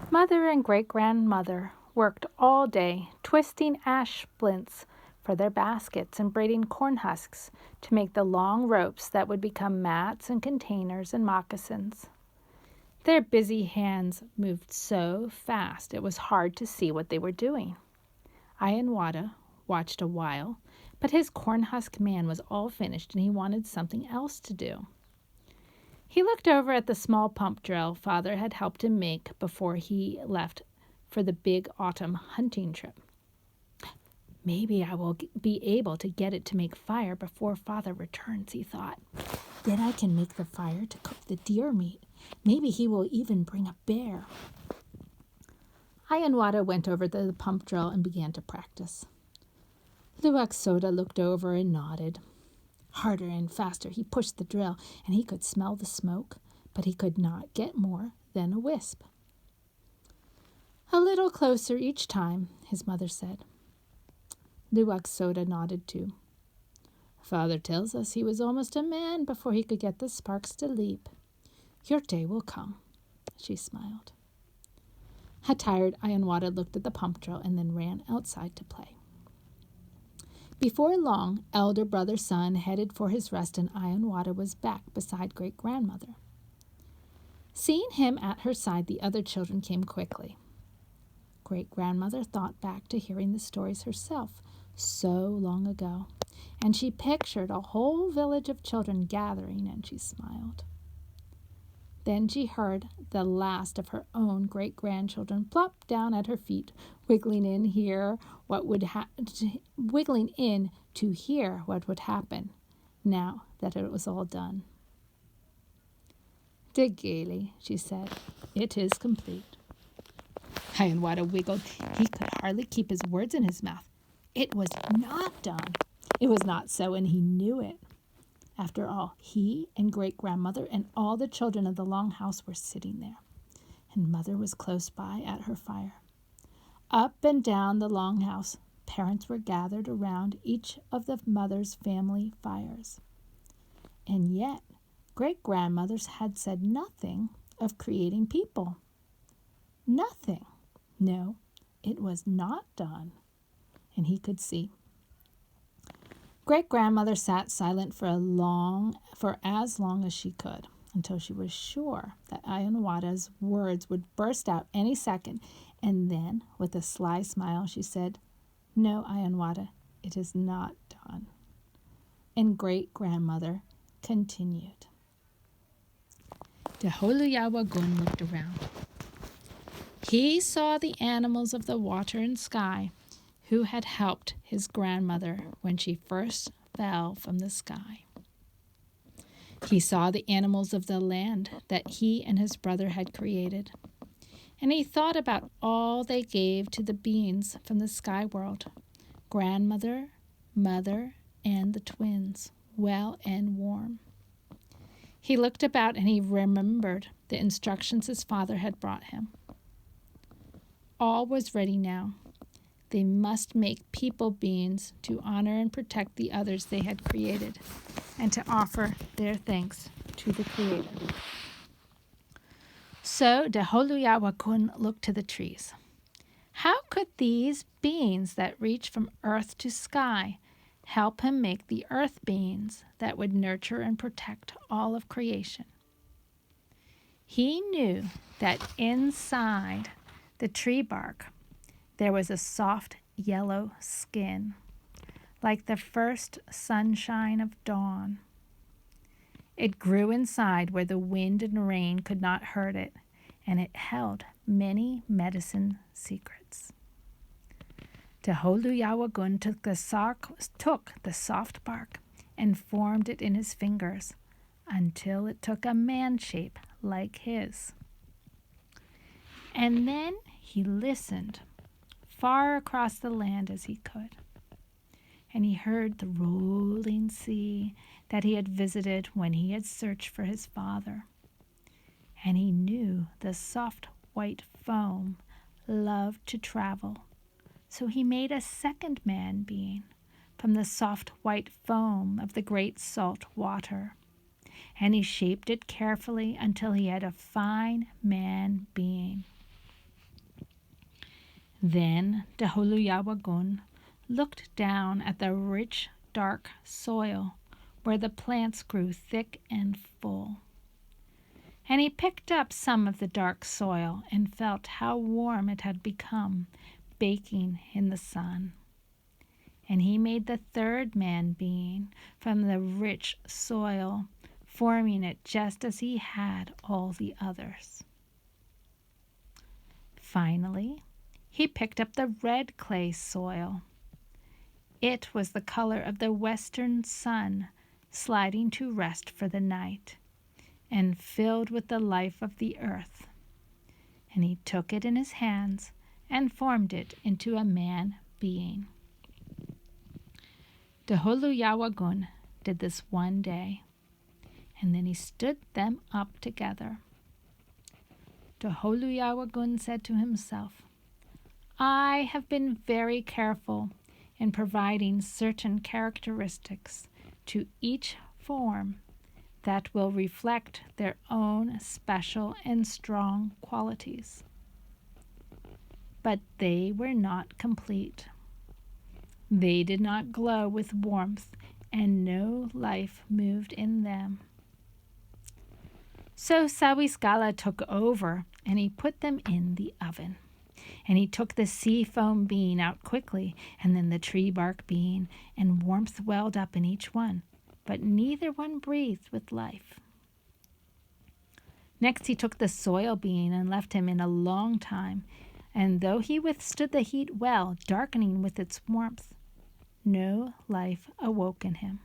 Mother and great-grandmother worked all day, twisting ash splints for their baskets and braiding corn husks to make the long ropes that would become mats and containers and moccasins. Their busy hands moved so fast it was hard to see what they were doing. Aionwadha watched a while, but his corn husk man was all finished and he wanted something else to do. He looked over at the small pump drill Father had helped him make before he left for the big autumn hunting trip. Maybe I will be able to get it to make fire before Father returns, he thought. Then I can make the fire to cook the deer meat. Maybe he will even bring a bear. Aionwadha went over to the pump drill and began to practice. Luaksoda looked over and nodded. Harder and faster he pushed the drill, and he could smell the smoke, but he could not get more than a wisp. A little closer each time, his mother said. Luaksoda nodded too. Father tells us he was almost a man before he could get the sparks to leap. Your day will come, she smiled. A tired Aionwadha looked at the pump drill and then ran outside to play. Before long, elder brother Sun headed for his rest and Aionwadha was back beside great-grandmother. Seeing him at her side, the other children came quickly. Great-grandmother thought back to hearing the stories herself so long ago, and she pictured a whole village of children gathering, and she smiled. Then she heard the last of her own great-grandchildren plop down at her feet, wiggling in to hear what would happen now that it was all done. Dig gaily, she said. It is complete. Aionwadha wiggled. He could hardly keep his words in his mouth. It was not done. It was not so, and he knew it. After all, he and great-grandmother and all the children of the long house were sitting there, and Mother was close by at her fire. Up and down the long house, parents were gathered around each of the mother's family fires. And yet, great-grandmothers had said nothing of creating people. Nothing. No, it was not done, and he could see. Great-grandmother sat silent for as long as she could, until she was sure that Aionwadha's words would burst out any second, and then, with a sly smile, she said, No, Aionwadha, it is not done. And great-grandmother continued. Deholuyawagun looked around. He saw the animals of the water and sky who had helped his grandmother when she first fell from the sky. He saw the animals of the land that he and his brother had created, and he thought about all they gave to the beings from the sky world, grandmother, mother, and the twins, well and warm. He looked about and he remembered the instructions his father had brought him. All was ready now. They must make people beings to honor and protect the others they had created and to offer their thanks to the Creator. So Deholuyawagun looked to the trees. How could these beings that reach from earth to sky help him make the earth beings that would nurture and protect all of creation? He knew that inside the tree bark there was a soft yellow skin, like the first sunshine of dawn. It grew inside where the wind and rain could not hurt it, and it held many medicine secrets. Deholuyawagun took the soft bark and formed it in his fingers until it took a man shape like his. And then he listened far across the land as he could, and he heard the rolling sea that he had visited when he had searched for his father, and he knew the soft white foam loved to travel, so he made a second man being from the soft white foam of the great salt water, and he shaped it carefully until he had a fine man being. Then Dahuluyawagun looked down at the rich, dark soil where the plants grew thick and full. And he picked up some of the dark soil and felt how warm it had become, baking in the sun. And he made the third man being from the rich soil, forming it just as he had all the others. Finally, he picked up the red clay soil. It was the color of the western sun sliding to rest for the night, and filled with the life of the earth. And he took it in his hands and formed it into a man being. Dahuluyawagun did this one day, and then he stood them up together. Dahuluyawagun said to himself, I have been very careful in providing certain characteristics to each form that will reflect their own special and strong qualities. But they were not complete. They did not glow with warmth, and no life moved in them. So Sawiscala took over, and he put them in the oven. And he took the sea foam bean out quickly, and then the tree bark bean, and warmth welled up in each one, but neither one breathed with life. Next he took the soil bean and left him in a long time, and though he withstood the heat well, darkening with its warmth, no life awoke in him.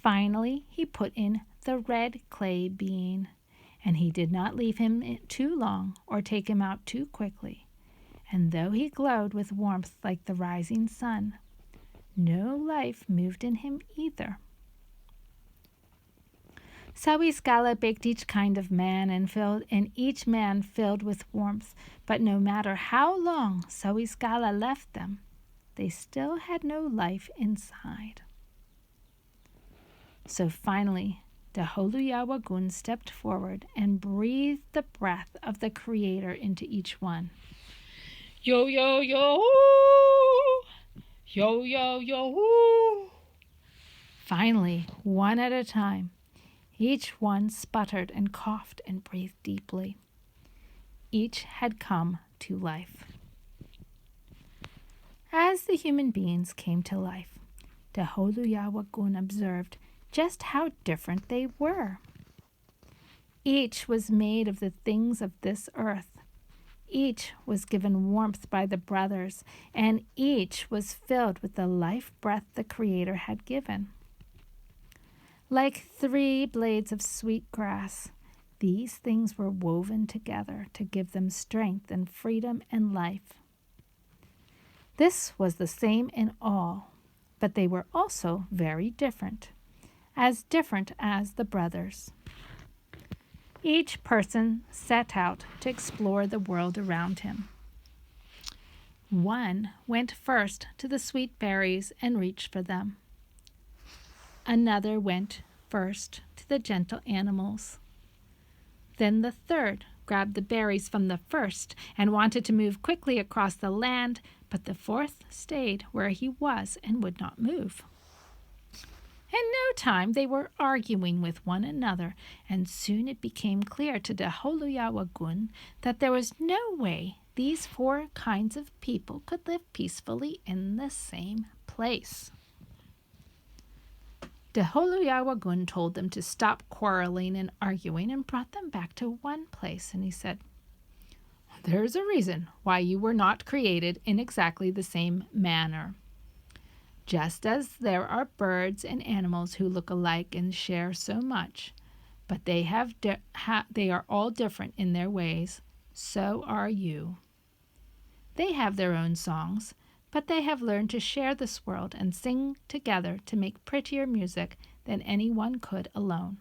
Finally he put in the red clay bean, and he did not leave him too long or take him out too quickly, and though he glowed with warmth like the rising sun, no life moved in him either. Sawiscala baked each kind of man and each man filled with warmth, but no matter how long Sawiscala left them, they still had no life inside. So finally, Dahuluyawagun stepped forward and breathed the breath of the Creator into each one. Yo, yo, yo, yo, yo, yo. Finally, one at a time, each one sputtered and coughed and breathed deeply. Each had come to life. As the human beings came to life, Dahuluyawagun observed just how different they were. Each was made of the things of this earth. Each was given warmth by the brothers, and each was filled with the life breath the Creator had given. Like 3 blades of sweet grass, these things were woven together to give them strength and freedom and life. This was the same in all, but they were also very different as the brothers. Each person set out to explore the world around him. One went first to the sweet berries and reached for them. Another went first to the gentle animals. Then the third grabbed the berries from the first and wanted to move quickly across the land, but the fourth stayed where he was and would not move. In no time they were arguing with one another, and soon it became clear to Dahuluyawagun that there was no way these 4 kinds of people could live peacefully in the same place. Dahuluyawagun told them to stop quarreling and arguing and brought them back to one place, and he said, "There's a reason why you were not created in exactly the same manner. Just as there are birds and animals who look alike and share so much, but they are all different in their ways, so are you. They have their own songs, but they have learned to share this world and sing together to make prettier music than anyone could alone.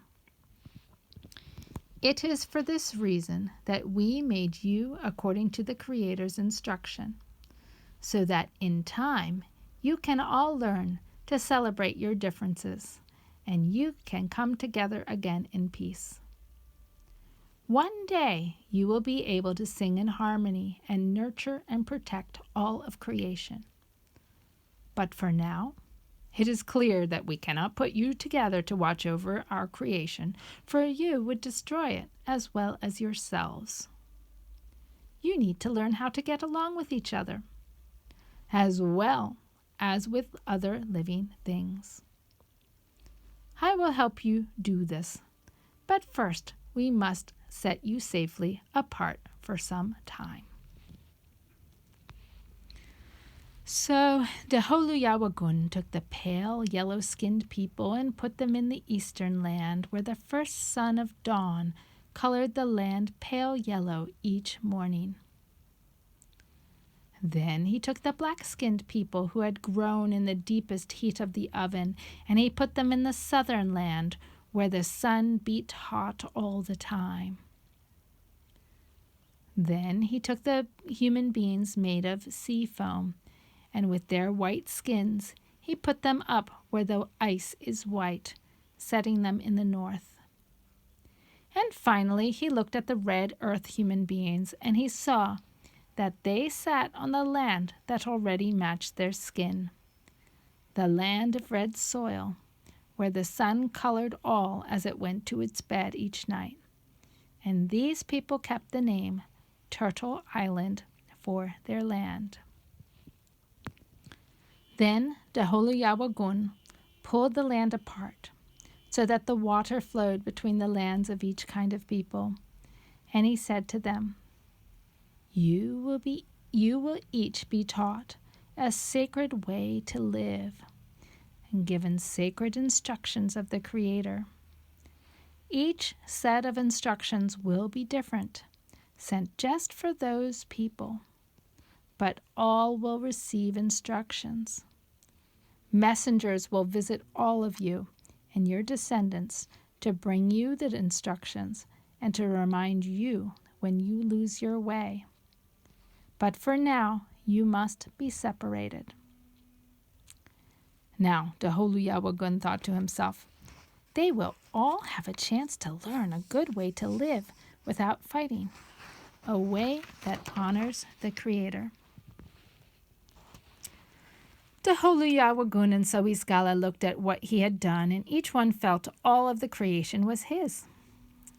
It is for this reason that we made you according to the Creator's instruction, so that in time you can all learn to celebrate your differences, and you can come together again in peace. One day you will be able to sing in harmony and nurture and protect all of creation. But for now, it is clear that we cannot put you together to watch over our creation, for you would destroy it as well as yourselves. You need to learn how to get along with each other, as well as with other living things. I will help you do this, but first we must set you safely apart for some time. So Deholuyawagun took the pale yellow-skinned people and put them in the eastern land, where the first sun of dawn colored the land pale yellow each morning. Then he took the black-skinned people who had grown in the deepest heat of the oven, and he put them in the southern land, where the sun beat hot all the time. Then he took the human beings made of sea foam, and with their white skins he put them up where the ice is white, setting them in the north. And finally he looked at the red earth human beings, and he saw that they sat on the land that already matched their skin, the land of red soil, where the sun colored all as it went to its bed each night. And these people kept the name Turtle Island for their land. Then Deholuyawagun pulled the land apart, so that the water flowed between the lands of each kind of people. And he said to them, You will each be taught a sacred way to live, and given sacred instructions of the Creator. Each set of instructions will be different, sent just for those people, but all will receive instructions. Messengers will visit all of you and your descendants to bring you the instructions and to remind you when you lose your way. But for now, you must be separated. Now, Deholuyawagun thought to himself, they will all have a chance to learn a good way to live without fighting, a way that honors the Creator. Deholuyawagun and Soiskala looked at what he had done, and each one felt all of the creation was his.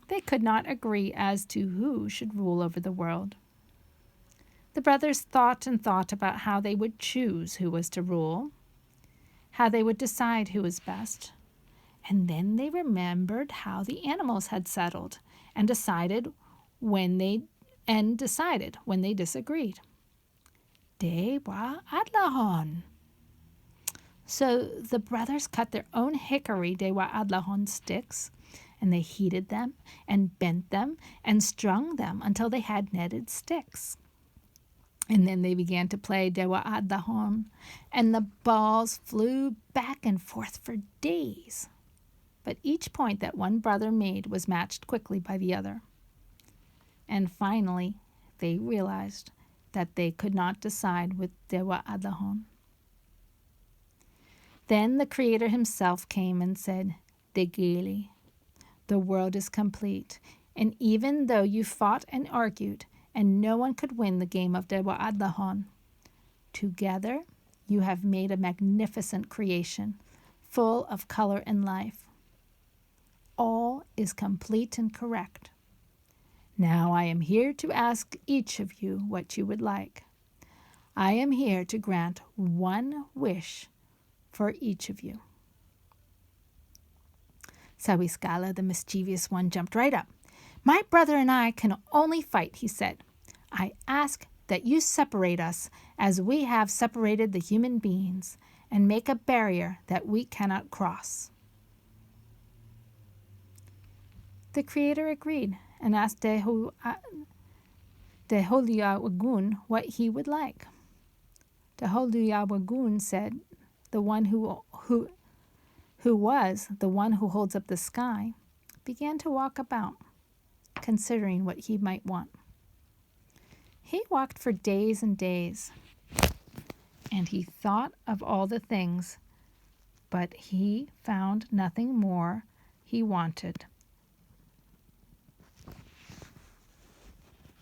They could not agree as to who should rule over the world. The brothers thought and thought about how they would choose who was to rule, how they would decide who was best, and then they remembered how the animals had settled and decided when they disagreed. Dewa Adlahon. So the brothers cut their own hickory Dewa Adlahon sticks, and they heated them and bent them and strung them until they had netted sticks. And then they began to play Dewa Adlahon, and the balls flew back and forth for days. But each point that one brother made was matched quickly by the other. And finally, they realized that they could not decide with Dewa Adlahon. Then the Creator himself came and said, Degeli, the world is complete, and even though you fought and argued, and no one could win the game of Dewa Adlahon, together you have made a magnificent creation, full of color and life. All is complete and correct. Now I am here to ask each of you what you would like. I am here to grant one wish for each of you. Soiskala, the mischievous one, jumped right up. My brother and I can only fight, he said. I ask that you separate us as we have separated the human beings and make a barrier that we cannot cross. The Creator agreed and asked Deholuyawagun what he would like. Deholuyawagun said, the one who was the one who holds up the sky, began to walk about, considering what he might want. He walked for days and days, and he thought of all the things, but he found nothing more he wanted